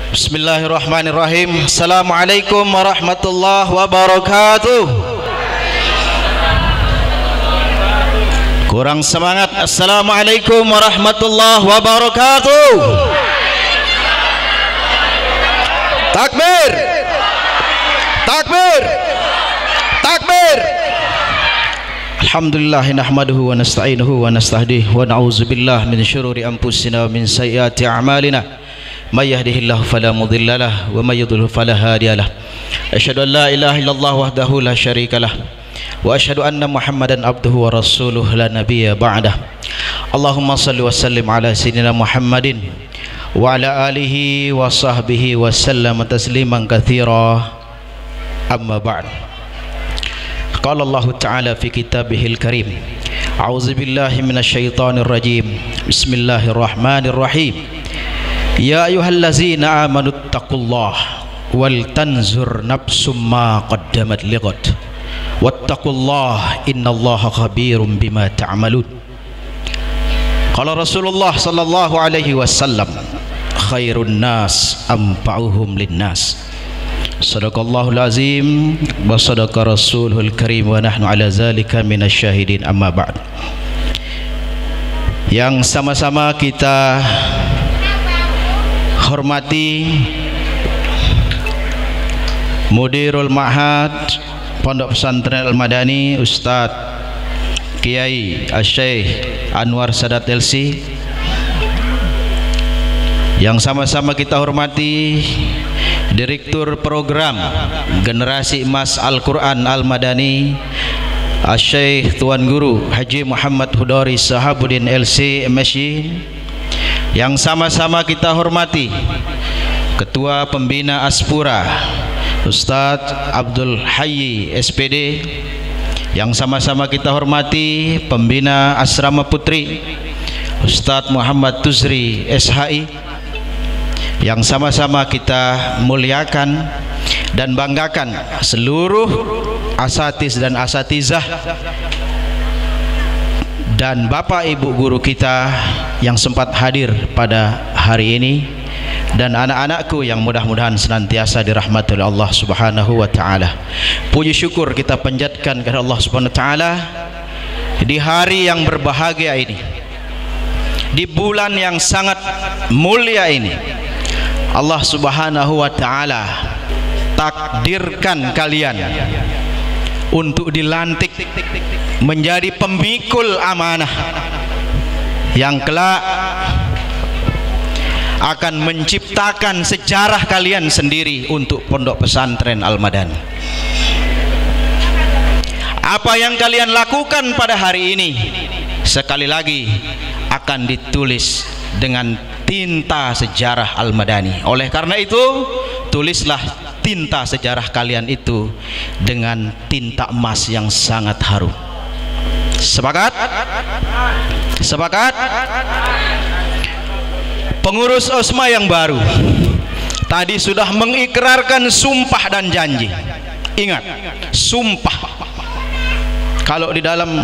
Bismillahirrahmanirrahim. Assalamualaikum warahmatullahi wabarakatuh. Kurang semangat. Assalamualaikum warahmatullahi wabarakatuh. Takbir, takbir, takbir. Alhamdulillah nahmaduhu wa nasta'inuhu wa nastahdihi wa na'udzubillah min syururi anfusina wa min sayyiati a'malina. May yahdihillahu fala mudilla lahu wa may yudlil fala hadiya lahu. Asyhadu an la ilaha illallah wahdahu la syarika lah wa asyhadu anna Muhammadan abduhu wa rasuluhu la nabiyya ba'dah. Allahumma shalli wa sallim ala sayyidina Muhammadin wa ala alihi wa sahbihi wa sallam tasliman katsira. Amma ba'd. Qala Allah Ta'ala fi kitabihil karim. A'udzu billahi minasy syaithanir rajim. Bismillahirrahmanirrahim. Ya ayyuhallazina amanu taqullaha wal tanzur nafsum ma qaddamat lighad wattaqullaha innallaha khabirum bima ta'malun. Qala Rasulullah sallallahu alaihi wasallam khairun nas anfa'uhum linnas. Sadaqallahul azim wa sadaqa rasulul karim wa nahnu ala zalika minasyahidin. Amma ba'd. Yang sama-sama kita hormati Mudirul Ma'had Pondok Pesantren Al-Madani Ustadz Kiai Asy-Syaikh Anwar Sadat LC, yang sama-sama kita hormati Direktur Program Generasi Emas Al-Quran Al-Madani Asy-Syaikh Tuan Guru Haji Muhammad Hudori Sahabuddin LC MSy, yang sama-sama kita hormati Ketua Pembina Aspura Ustadz Abdul Hayy SPD, yang sama-sama kita hormati Pembina Asrama Putri Ustadz Muhammad Tuzri SHI, yang sama-sama kita muliakan dan banggakan seluruh asatiz dan asatizah dan bapak ibu guru kita yang sempat hadir pada hari ini, dan anak-anakku yang mudah-mudahan senantiasa dirahmati oleh Allah Subhanahu wa taala. Puji syukur kita panjatkan kepada Allah Subhanahu wa taala di hari yang berbahagia ini, di bulan yang sangat mulia ini. Allah Subhanahu wa taala takdirkan kalian untuk dilantik menjadi pemikul amanah yang kelak akan menciptakan sejarah kalian sendiri untuk Pondok Pesantren Al-Madani. Apa yang kalian lakukan pada hari ini sekali lagi akan ditulis dengan tinta sejarah Al-Madani. Oleh karena itu, tulislah tinta sejarah kalian itu dengan tinta emas yang sangat harum. Sepakat? Sepakat? Pengurus OSMA yang baru tadi sudah mengikrarkan sumpah dan janji. Ingat, sumpah. Kalau di dalam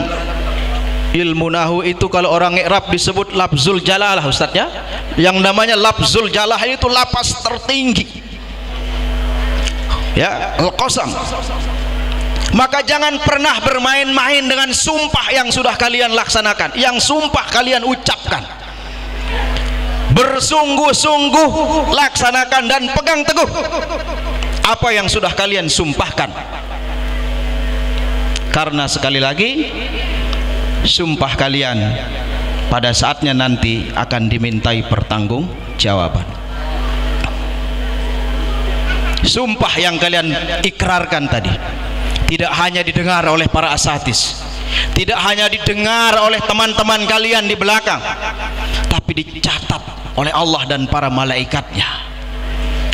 ilmu nahu itu, kalau orang i'rab disebut lafzul jalalah, Ustaz ya. Yang namanya lafzul jalalah itu lapas tertinggi. Ya, al-qasam. Maka jangan pernah bermain-main dengan sumpah yang sudah kalian laksanakan, yang sumpah kalian ucapkan. Bersungguh-sungguh laksanakan dan pegang teguh apa yang sudah kalian sumpahkan. Karena sekali lagi, sumpah kalian pada saatnya nanti akan dimintai pertanggungjawaban. Sumpah yang kalian ikrarkan tadi tidak hanya didengar oleh para asatiz, tidak hanya didengar oleh teman-teman kalian di belakang, tapi dicatat oleh Allah dan para malaikatnya.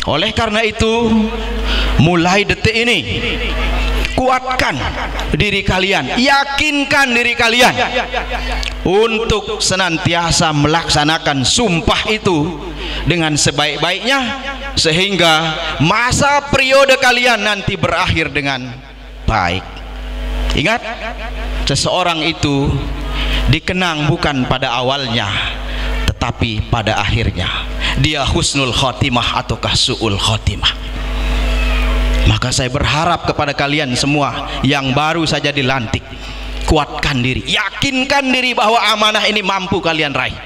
Oleh karena itu, mulai detik ini kuatkan diri kalian, yakinkan diri kalian untuk senantiasa melaksanakan sumpah itu dengan sebaik-baiknya, sehingga masa periode kalian nanti berakhir dengan baik. Ingat, seseorang itu dikenang bukan pada awalnya, tetapi pada akhirnya dia husnul khotimah ataukah su'ul khotimah. Maka saya berharap kepada kalian semua yang baru saja dilantik, kuatkan diri, yakinkan diri bahwa amanah ini mampu kalian raih.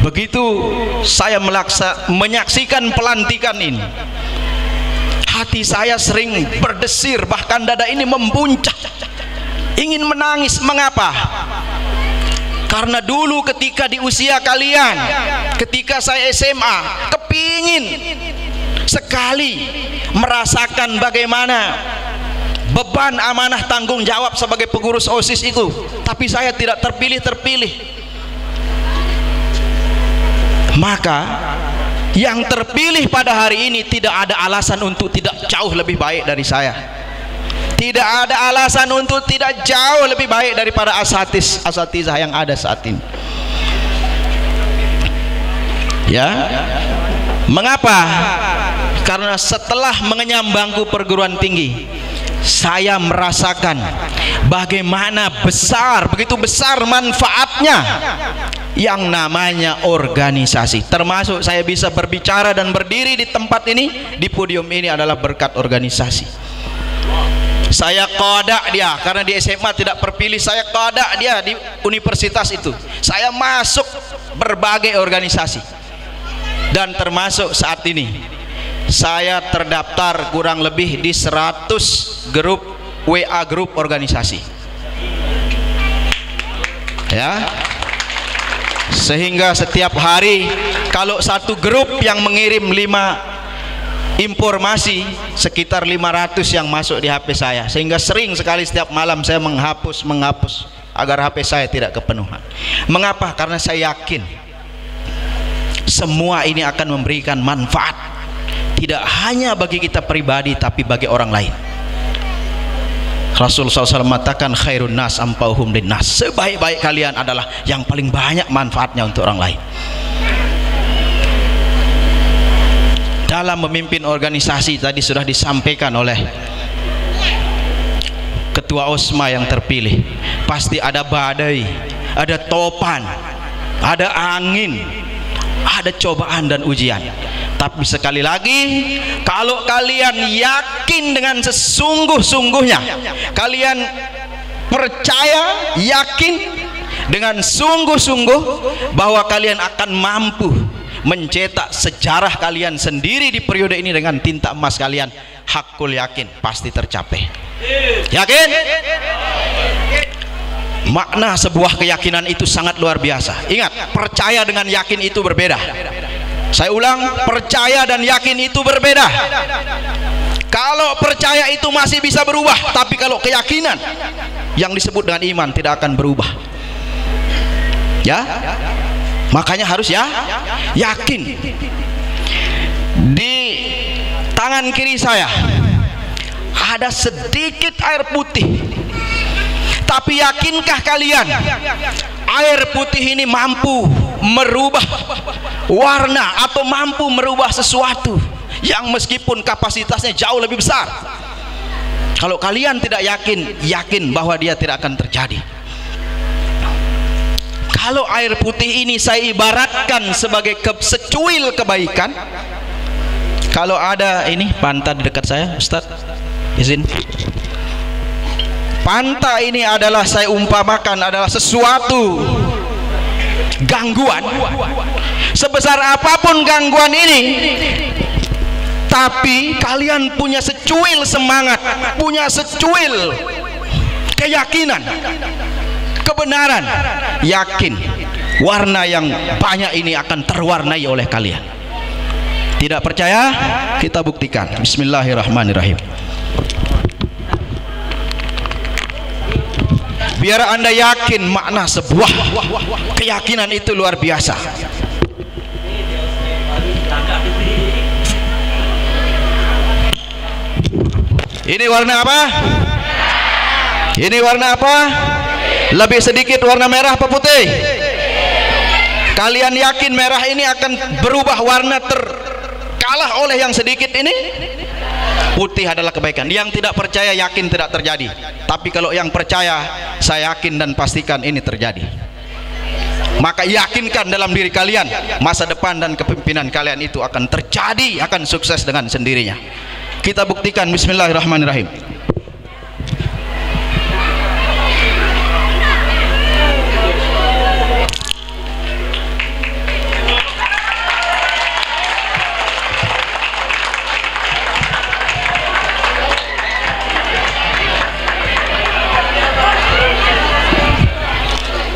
Begitu saya menyaksikan pelantikan ini, hati saya sering berdesir, bahkan dada ini membuncah, ingin menangis. Mengapa? Karena dulu ketika di usia kalian, ketika saya SMA, kepingin sekali merasakan bagaimana beban amanah tanggung jawab sebagai pengurus OSIS itu, tapi saya tidak terpilih. Maka yang terpilih pada hari ini tidak ada alasan untuk tidak jauh lebih baik dari saya. Tidak ada alasan untuk tidak jauh lebih baik daripada asatizah yang ada saat ini. Ya, mengapa? Karena setelah mengenyam bangku perguruan tinggi, saya merasakan bagaimana begitu besar manfaatnya yang namanya organisasi. Termasuk saya bisa berbicara dan berdiri di tempat ini, di podium ini adalah berkat organisasi. Saya kodak dia, karena di SMA tidak terpilih, saya kodak dia di universitas itu. Saya masuk berbagai organisasi, dan termasuk saat ini saya terdaftar kurang lebih di 100 grup WA grup organisasi, ya. Sehingga setiap hari kalau satu grup yang mengirim 5 informasi, sekitar 500 yang masuk di HP saya, sehingga sering sekali setiap malam saya menghapus agar HP saya tidak kepenuhan. Mengapa? Karena saya yakin semua ini akan memberikan manfaat, tidak hanya bagi kita pribadi tapi bagi orang lain. Rasulullah SAW mengatakan khairun nas ampauhum linnas, sebaik-baik kalian adalah yang paling banyak manfaatnya untuk orang lain. Dalam memimpin organisasi tadi sudah disampaikan oleh ketua OSMA yang terpilih, pasti ada badai, ada topan, ada angin, ada cobaan dan ujian. Tapi sekali lagi, kalau kalian yakin dengan sesungguh-sungguhnya, kalian percaya, yakin dengan sungguh-sungguh bahwa kalian akan mampu mencetak sejarah kalian sendiri di periode ini dengan tinta emas kalian, hakul yakin pasti tercapai. Yakin? Makna sebuah keyakinan itu sangat luar biasa. Ingat, percaya dengan yakin itu berbeda. Saya ulang, percaya dan yakin itu berbeda. Kalau percaya itu masih bisa berubah, tapi kalau keyakinan yang disebut dengan iman tidak akan berubah. Ya? Makanya harus yakin. Di tangan kiri saya ada sedikit air putih, tapi yakinkah kalian air putih ini mampu merubah warna atau mampu merubah sesuatu yang meskipun kapasitasnya jauh lebih besar? Kalau kalian tidak yakin bahwa dia tidak akan terjadi. Kalau air putih ini saya ibaratkan sebagai secuil kebaikan. Kalau ada ini pantai di dekat saya, Ustaz, izin. Pantai ini adalah saya umpamakan adalah sesuatu gangguan. Sebesar apapun gangguan ini, tapi kalian punya secuil semangat, punya secuil keyakinan, kebenaran, yakin warna yang banyak ini akan terwarnai oleh kalian. Tidak percaya? Kita buktikan. Bismillahirrahmanirrahim. Biar Anda yakin makna sebuah keyakinan itu luar biasa. Ini warna apa? Ini warna apa? Lebih sedikit warna merah apa putih? Kalian yakin merah ini akan berubah warna terkalah oleh yang sedikit ini? Putih adalah kebaikan. Yang tidak percaya yakin tidak terjadi. Tapi kalau yang percaya, saya yakin dan pastikan ini terjadi. maka yakinkan dalam diri kalian masa depan dan kepemimpinan kalian itu akan terjadi, akan sukses dengan sendirinya. Kita buktikan. Bismillahirrahmanirrahim.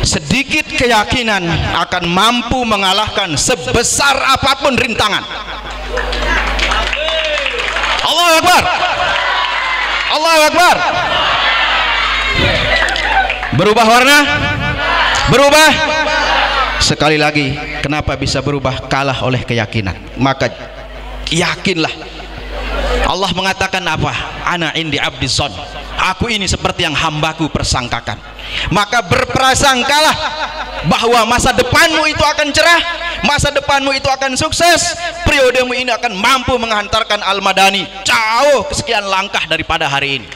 Sedikit keyakinan akan mampu mengalahkan sebesar apapun rintangan. Allahu Akbar. Allahu Akbar. Berubah warna? Berubah? Sekali lagi, kenapa bisa berubah? Kalah oleh keyakinan. Maka yakinlah. Allah mengatakan apa? Ana indi abdizon. Aku ini seperti yang hambaku persangkakan. Maka berprasangkalah bahwa masa depanmu itu akan cerah, masa depanmu itu akan sukses, periodemu ini akan mampu menghantarkan Al-Madani jauh kesekian langkah daripada hari ini.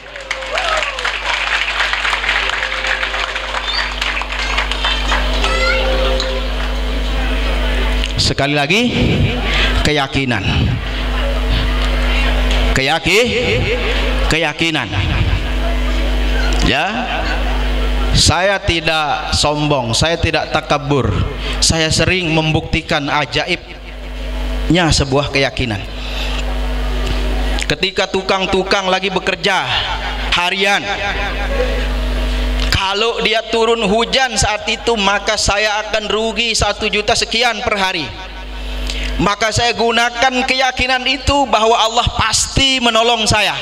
Sekali lagi, keyakinan. Keyakinan. Ya, saya tidak sombong, saya tidak takabur, saya sering membuktikan ajaibnya sebuah keyakinan. Ketika tukang-tukang lagi bekerja harian, kalau dia turun hujan saat itu, maka saya akan rugi 1 juta sekian per hari. Maka saya gunakan keyakinan itu bahwa Allah pasti menolong saya.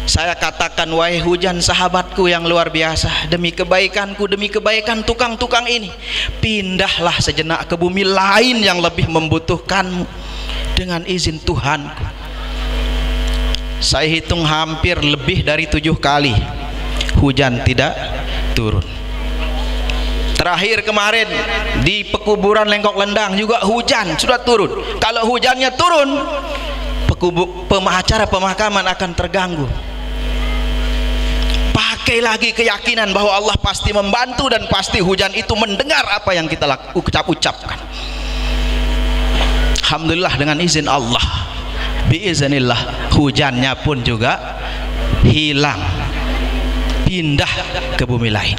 Saya katakan, wahai hujan sahabatku yang luar biasa, demi kebaikanku, demi kebaikan tukang-tukang ini, pindahlah sejenak ke bumi lain yang lebih membutuhkanmu dengan izin Tuhanku. Saya hitung hampir lebih dari 7 kali hujan tidak turun. Terakhir kemarin di pekuburan Lengkok Lendang juga hujan sudah turun. Kalau hujannya turun, acara pemakaman akan terganggu. Pakai lagi keyakinan bahwa Allah pasti membantu dan pasti hujan itu mendengar apa yang kita ucapkan. Alhamdulillah, dengan izin Allah, biiznillah, hujannya pun juga hilang, pindah ke bumi lain.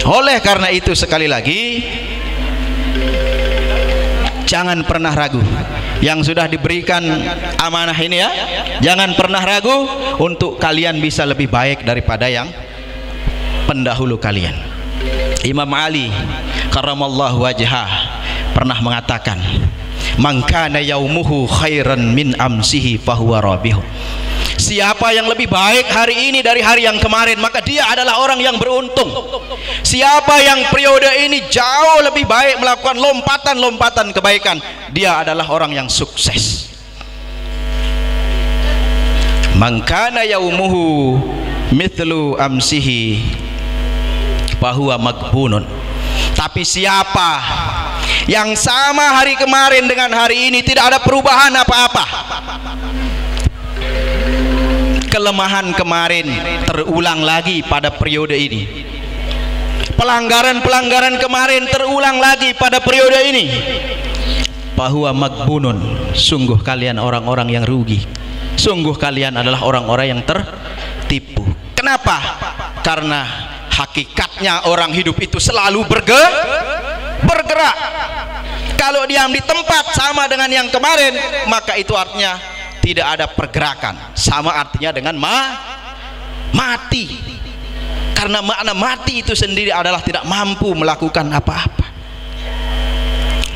Oleh karena itu, sekali lagi, jangan pernah ragu. Yang sudah diberikan amanah ini, ya, jangan pernah ragu untuk kalian bisa lebih baik daripada yang pendahulu kalian. Imam Ali karramallahu wajhah pernah mengatakan, man kana yaumuhu khairan min amsihi fahuwa rabihu. Siapa yang lebih baik hari ini dari hari yang kemarin, maka dia adalah orang yang beruntung. Siapa yang periode ini jauh lebih baik melakukan lompatan-lompatan kebaikan, dia adalah orang yang sukses. Man kana yaumuhu mithlu amsihi fahuwa maghbunun. Tapi siapa yang sama hari kemarin dengan hari ini tidak ada perubahan apa-apa, kelemahan kemarin terulang lagi pada periode ini, pelanggaran-pelanggaran kemarin terulang lagi pada periode ini, bahwa maghbunun, sungguh kalian orang-orang yang rugi, sungguh kalian adalah orang-orang yang tertipu. Kenapa? Karena hakikatnya orang hidup itu selalu bergerak. Kalau diam di tempat sama dengan yang kemarin, maka itu artinya tidak ada pergerakan. Sama artinya dengan mati. Karena makna mati itu sendiri adalah tidak mampu melakukan apa-apa.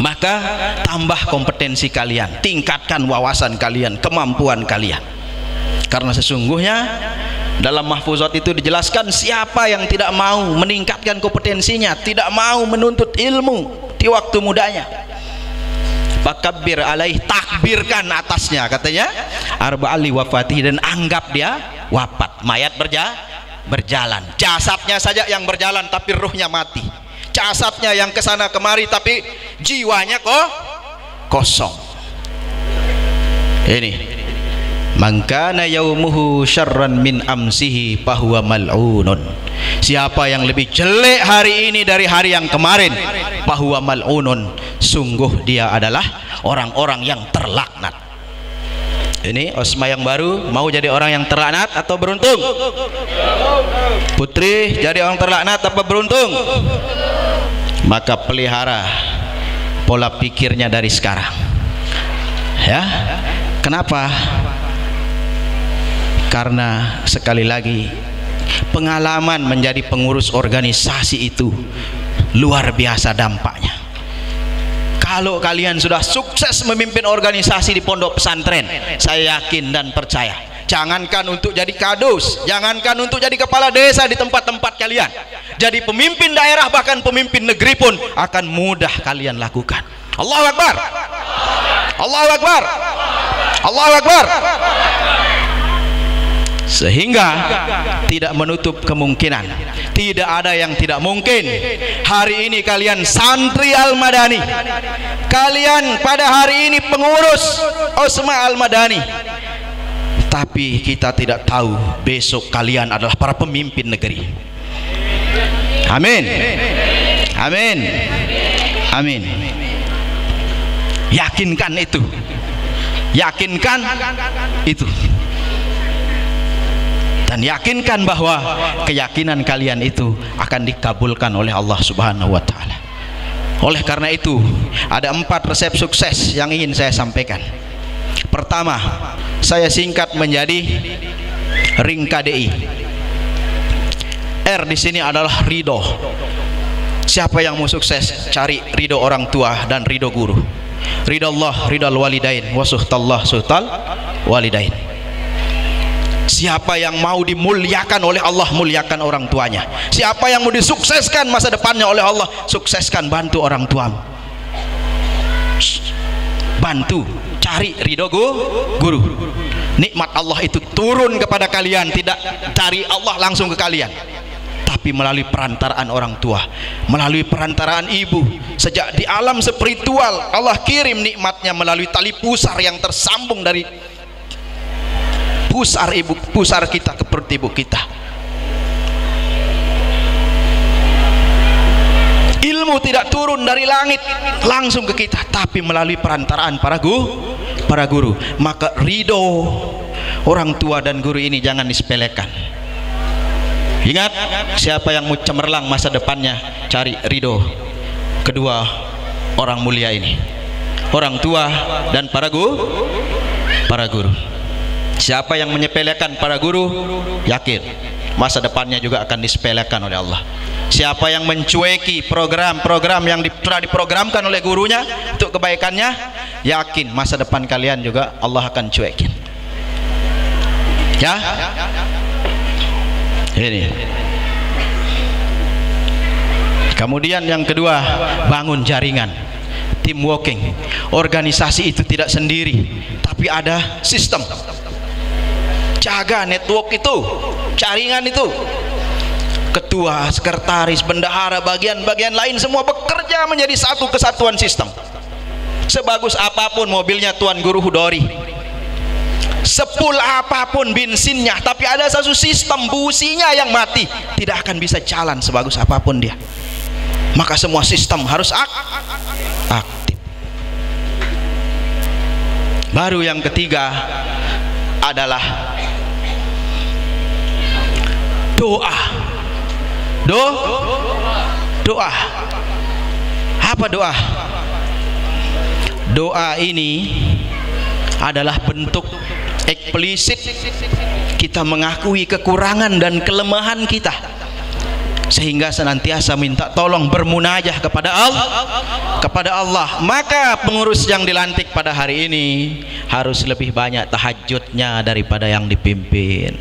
Maka tambah kompetensi kalian, tingkatkan wawasan kalian, kemampuan kalian. Karena sesungguhnya dalam mahfuzat itu dijelaskan, siapa yang tidak mau meningkatkan kompetensinya, tidak mau menuntut ilmu di waktu mudanya, fakabbir alaih, takbirkan atasnya, katanya arba'ali wafatihi, dan anggap dia wafat. Mayat berjalan, jasadnya saja yang berjalan tapi ruhnya mati, jasadnya yang kesana kemari tapi jiwanya kosong. Ini man kana yaumuhu syarran min amsihi fahuwa mal'unun. Siapa yang lebih jelek hari ini dari hari yang kemarin, fahuwa mal'unun, sungguh dia adalah orang-orang yang terlaknat. Ini Osma yang baru mau jadi orang yang terlaknat atau beruntung? Putri jadi orang terlaknat apa beruntung? Maka pelihara pola pikirnya dari sekarang, ya. Kenapa? Karena sekali lagi pengalaman menjadi pengurus organisasi itu luar biasa dampaknya. Kalau kalian sudah sukses memimpin organisasi di pondok pesantren, saya yakin dan percaya, jangankan untuk jadi kadus, jangankan untuk jadi kepala desa di tempat-tempat kalian, jadi pemimpin daerah bahkan pemimpin negeri pun akan mudah kalian lakukan. Allahu Akbar, Allahu Akbar, Allahu Akbar. Sehingga tidak menutup kemungkinan, tidak ada yang tidak mungkin. Hari ini kalian santri Al-Madani, kalian pada hari ini pengurus Osma Al-Madani, tapi kita tidak tahu besok kalian adalah para pemimpin negeri. Amin, amin, amin. Yakinkan itu, yakinkan itu, dan yakinkan bahwa keyakinan kalian itu akan dikabulkan oleh Allah Subhanahu wa Ta'ala. Oleh karena itu, ada 4 resep sukses yang ingin saya sampaikan. Pertama, saya singkat menjadi ring KDI. R di sini adalah ridho. Siapa yang mau sukses, cari ridho orang tua dan ridho guru. Ridho Allah, ridho walidain, wasuhtallah suhtal walidain. Siapa yang mau dimuliakan oleh Allah, muliakan orang tuanya. Siapa yang mau disukseskan masa depannya oleh Allah, sukseskan, bantu orang tuamu. Bantu, cari ridho guru. Nikmat Allah itu turun kepada kalian, tidak dari Allah langsung ke kalian, tapi melalui perantaraan orang tua, melalui perantaraan ibu. Sejak di alam spiritual Allah kirim nikmatnya melalui tali pusar yang tersambung dari pusar kita ke perut ibu kita. Ilmu tidak turun dari langit langsung ke kita, tapi melalui perantaraan para guru. Maka ridho orang tua dan guru ini jangan disepelekan. Ingat, siapa yang mau cemerlang masa depannya, cari ridho kedua orang mulia ini, orang tua dan para guru. Siapa yang menyepelekan para guru, yakin masa depannya juga akan disepelekan oleh Allah. Siapa yang mencueki program-program yang telah diprogramkan oleh gurunya untuk kebaikannya, yakin masa depan kalian juga Allah akan cuekin. Ya, ini. Kemudian yang kedua, bangun jaringan, team working. Organisasi itu tidak sendiri, tapi ada sistem. Jaga network itu, jaringan itu. Ketua, sekretaris, bendahara, bagian-bagian lain semua bekerja menjadi satu kesatuan sistem. Sebagus apapun mobilnya Tuan Guru Hudori, sepul apapun bensinnya, tapi ada satu sistem businya yang mati, tidak akan bisa jalan sebagus apapun dia. Maka semua sistem harus aktif. Baru yang ketiga adalah doa. Doa. Apa doa? Doa ini adalah bentuk eksplisit kita mengakui kekurangan dan kelemahan kita, sehingga senantiasa minta tolong, bermunajah kepada Allah. Maka pengurus yang dilantik pada hari ini harus lebih banyak tahajudnya daripada yang dipimpin.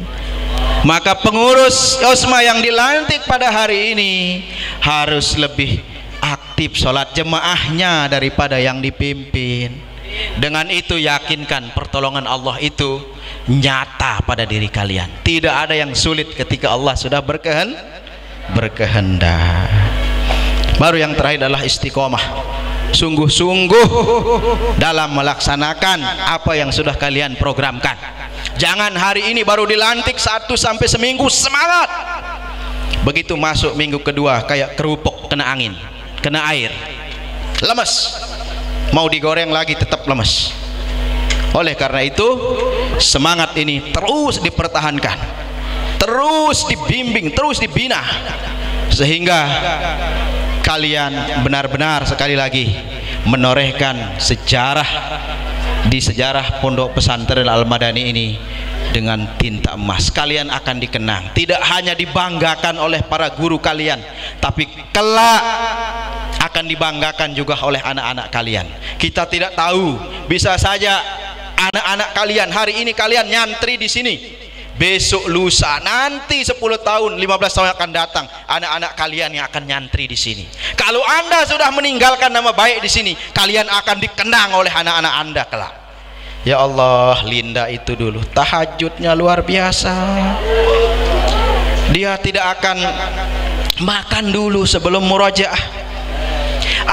Maka pengurus Osma yang dilantik pada hari ini harus lebih aktif sholat jemaahnya daripada yang dipimpin. Dengan itu yakinkan pertolongan Allah itu nyata pada diri kalian. Tidak ada yang sulit ketika Allah sudah berkehendak. Baru yang terakhir adalah istiqomah, sungguh-sungguh dalam melaksanakan apa yang sudah kalian programkan. Jangan hari ini baru dilantik 1 sampai seminggu semangat, begitu masuk minggu kedua kayak kerupuk kena angin, kena air, lemes, mau digoreng lagi tetap lemes. Oleh karena itu semangat ini terus dipertahankan, terus dibimbing, terus dibina, sehingga kalian benar-benar sekali lagi menorehkan sejarah di sejarah Pondok Pesantren Al-Madani ini dengan tinta emas. Kalian akan dikenang, tidak hanya dibanggakan oleh para guru kalian, tapi kelak akan dibanggakan juga oleh anak-anak kalian. Kita tidak tahu, bisa saja anak-anak kalian hari ini kalian nyantri di sini, besok lusa nanti 10 tahun 15 tahun akan datang anak-anak kalian yang akan nyantri di sini. Kalau Anda sudah meninggalkan nama baik di sini, kalian akan dikenang oleh anak-anak Anda kelak. Ya Allah, Linda itu dulu tahajudnya luar biasa. Dia tidak akan makan dulu sebelum murojaah.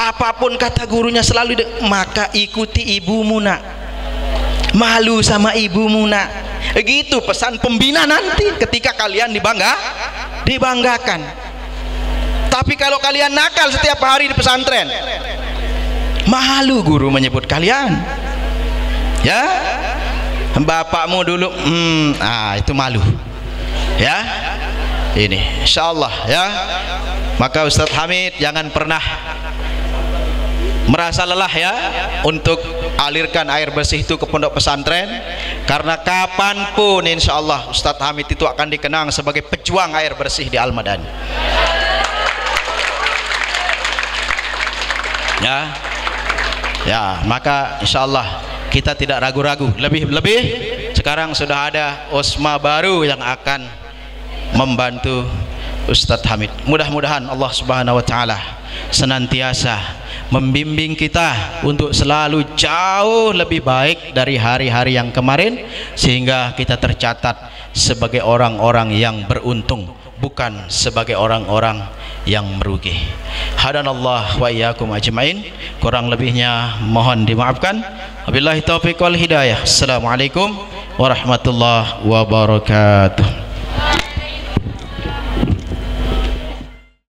Apapun kata gurunya selalu maka ikuti ibumu nak, malu sama ibumu nak. Begitu pesan pembina nanti ketika kalian dibanggakan. Tapi kalau kalian nakal setiap hari di pesantren, malu guru menyebut kalian. Ya, bapakmu dulu itu malu. Ya, ini insyaallah ya. Maka Ustadz Hamid jangan pernah merasa lelah ya untuk alirkan air bersih itu ke pondok pesantren, karena kapanpun insya Allah Ustadz Hamid itu akan dikenang sebagai pejuang air bersih di Al-Madani. Ya, maka insya Allah kita tidak ragu-ragu, lebih-lebih sekarang sudah ada Osma baru yang akan membantu Ustadz Hamid. Mudah-mudahan Allah Subhanahu wa Ta'ala senantiasa membimbing kita untuk selalu jauh lebih baik dari hari-hari yang kemarin, sehingga kita tercatat sebagai orang-orang yang beruntung, bukan sebagai orang-orang yang merugi. Hadanallah wa iyyakum ajmain. Kurang lebihnya mohon dimaafkan. Wabillahi taufiq wal hidayah. Assalamualaikum warahmatullahi wabarakatuh.